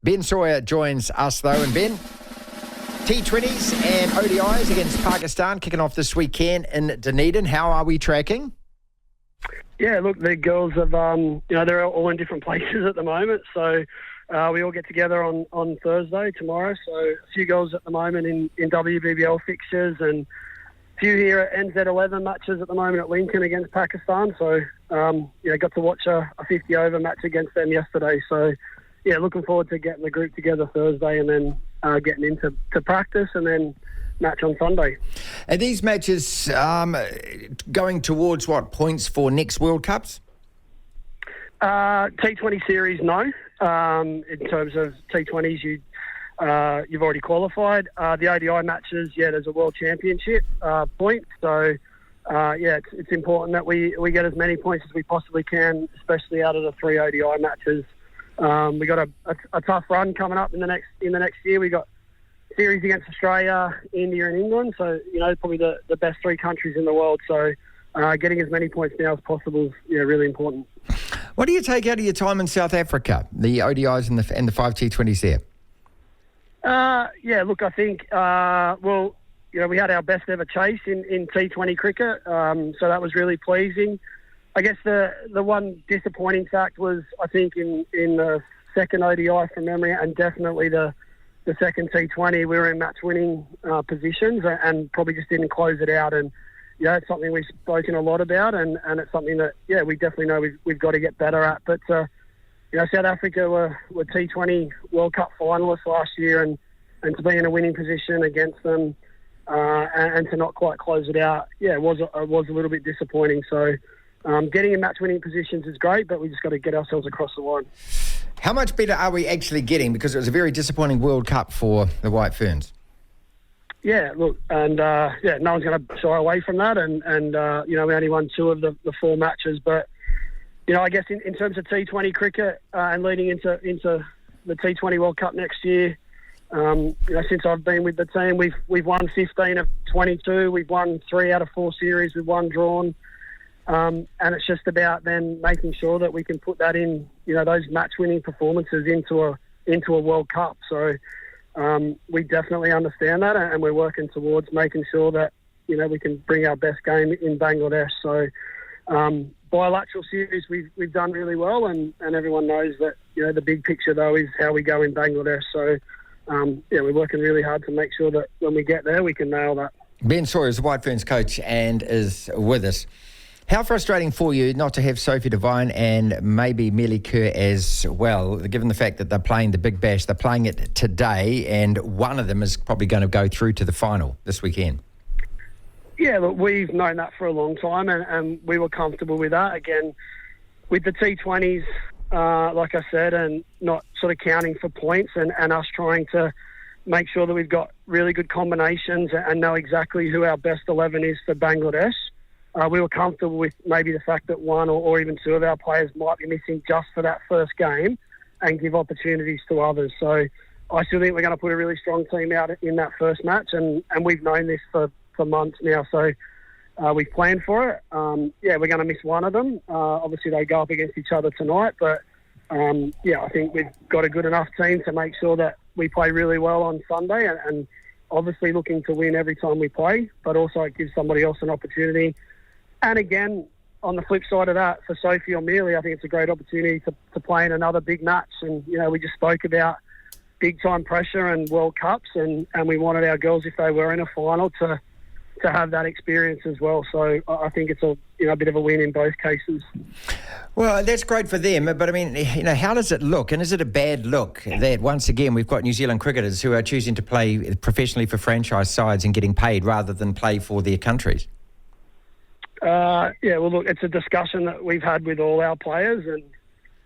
Ben Sawyer joins us, though. And Ben, T20s and ODIs against Pakistan kicking off this weekend in Dunedin. How are we tracking? Yeah, look, the girls have, they're all in different places at the moment. So we all get together on Thursday, tomorrow. So a few girls at the moment in WBBL fixtures and a few here at NZ11 matches at the moment at Lincoln against Pakistan. So, got to watch a 50-over match against them yesterday. So, looking forward to getting the group together Thursday and then getting into practice and then match on Sunday. Are these matches going towards what points for next World Cups? T20 series, no. In terms of T20s, you've already qualified. The ODI matches, there's a World Championship point. So, it's important that we get as many points as we possibly can, especially out of the 3 ODI matches. We got a tough run coming up in the next year. We got series against Australia, India, and England. So probably the best 3 countries in the world. So getting as many points now as possible is really important. What do you take out of your time in South Africa, the ODIs and the 5 T20s there? I think we had our best ever chase in T20 cricket. So that was really pleasing. I guess the one disappointing fact was, I think, in the second ODI from memory, and definitely the second T20, we were in match-winning positions and probably just didn't close it out. And, it's something we've spoken a lot about, and it's something that, we definitely know we've got to get better at. But, South Africa were T20 World Cup finalists last year, and to be in a winning position against them and to not quite close it out, it was a little bit disappointing. So, getting in match-winning positions is great, but we just got to get ourselves across the line. How much better are we actually getting? Because it was a very disappointing World Cup for the White Ferns. Yeah, look, and no one's going to shy away from that. And we only won 2 of the 4 matches. But, I guess in terms of T20 cricket and leading into the T20 World Cup next year, since I've been with the team, we've won 15 of 22. We've won 3 out of 4 series. We've won drawn. And it's just about then making sure that we can put that in, those match-winning performances into a World Cup. So we definitely understand that, and we're working towards making sure that, we can bring our best game in Bangladesh. So bilateral series, we've done really well, and everyone knows that, the big picture, though, is how we go in Bangladesh. So, we're working really hard to make sure that when we get there, we can nail that. Ben Sawyer is the White Ferns coach and is with us. How frustrating for you not to have Sophie Devine and maybe Amelia Kerr as well, given the fact that they're playing the Big Bash, they're playing it today, and one of them is probably going to go through to the final this weekend? Yeah, look, we've known that for a long time, and we were comfortable with that. Again, with the T20s, like I said, and not sort of counting for points and us trying to make sure that we've got really good combinations and know exactly who our best 11 is for Bangladesh. We were comfortable with maybe the fact that 1 or even 2 of our players might be missing just for that first game and give opportunities to others. So I still think we're going to put a really strong team out in that first match, and we've known this for months now. So we've planned for it. We're going to miss one of them. Obviously, they go up against each other tonight, but I think we've got a good enough team to make sure that we play really well on Sunday, and obviously looking to win every time we play, but also it gives somebody else an opportunity. And again, on the flip side of that, for Sophie or Amelia, I think it's a great opportunity to play in another big match. And, we just spoke about big-time pressure and World Cups, and we wanted our girls, if they were in a final, to have that experience as well. So I think it's a bit of a win in both cases. Well, that's great for them. But, I mean, how does it look? And is it a bad look that, once again, we've got New Zealand cricketers who are choosing to play professionally for franchise sides and getting paid rather than play for their countries? Well, look, it's a discussion that we've had with all our players,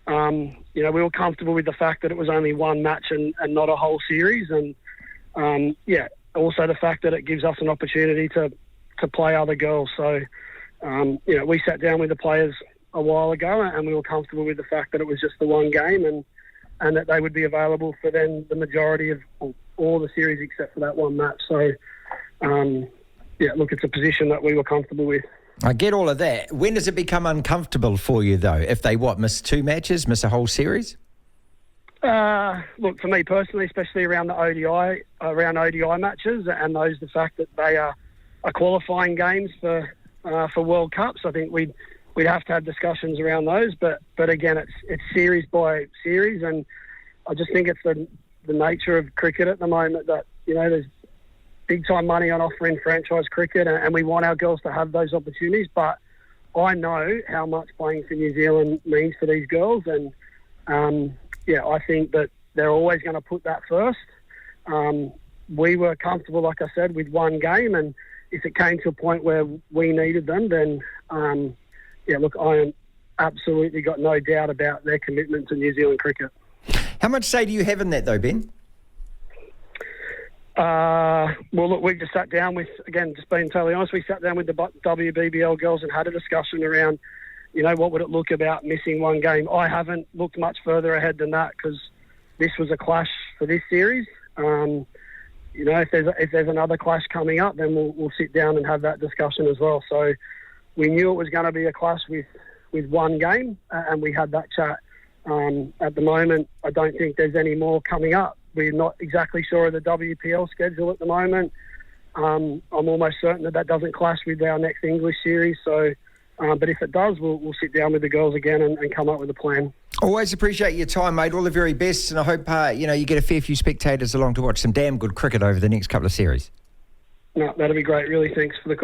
and we were comfortable with the fact that it was only 1 match and not a whole series, and also the fact that it gives us an opportunity to play other girls. So we sat down with the players a while ago, and we were comfortable with the fact that it was just the 1 game, and that they would be available for then the majority of all the series except for that 1 match. So it's a position that we were comfortable with. I get all of that. When does it become uncomfortable for you, though? If they, miss 2 matches, miss a whole series? Look, for me personally, especially around the ODI matches, and the fact that they are qualifying games for World Cups, I think we'd have to have discussions around those. But again, it's series by series, and I just think it's the nature of cricket at the moment that, you know, there's big time money on offer in franchise cricket, and we want our girls to have those opportunities. But I know how much playing for New Zealand means for these girls, and I think that they're always going to put that first. We were comfortable, like I said, with one game, and if it came to a point where we needed them, then look, I am absolutely got no doubt about their commitment to New Zealand cricket. How much say do you have in that, though, Ben? Well, look, we've just sat down with, again, just being totally honest, we sat down with the WBBL girls and had a discussion around, you know, what would it look about missing one game. I haven't looked much further ahead than that because this was a clash for this series. You know, if there's another clash coming up, then we'll sit down and have that discussion as well. So we knew it was going to be a clash with one game, and we had that chat. At the moment, I don't think there's any more coming up. We're not exactly sure of the WPL schedule at the moment. I'm almost certain that doesn't clash with our next English series. So, but if it does, we'll sit down with the girls again and come up with a plan. Always appreciate your time, mate. All the very best, and I hope you get a fair few spectators along to watch some damn good cricket over the next couple of series. No, that'll be great. Really, thanks for the call.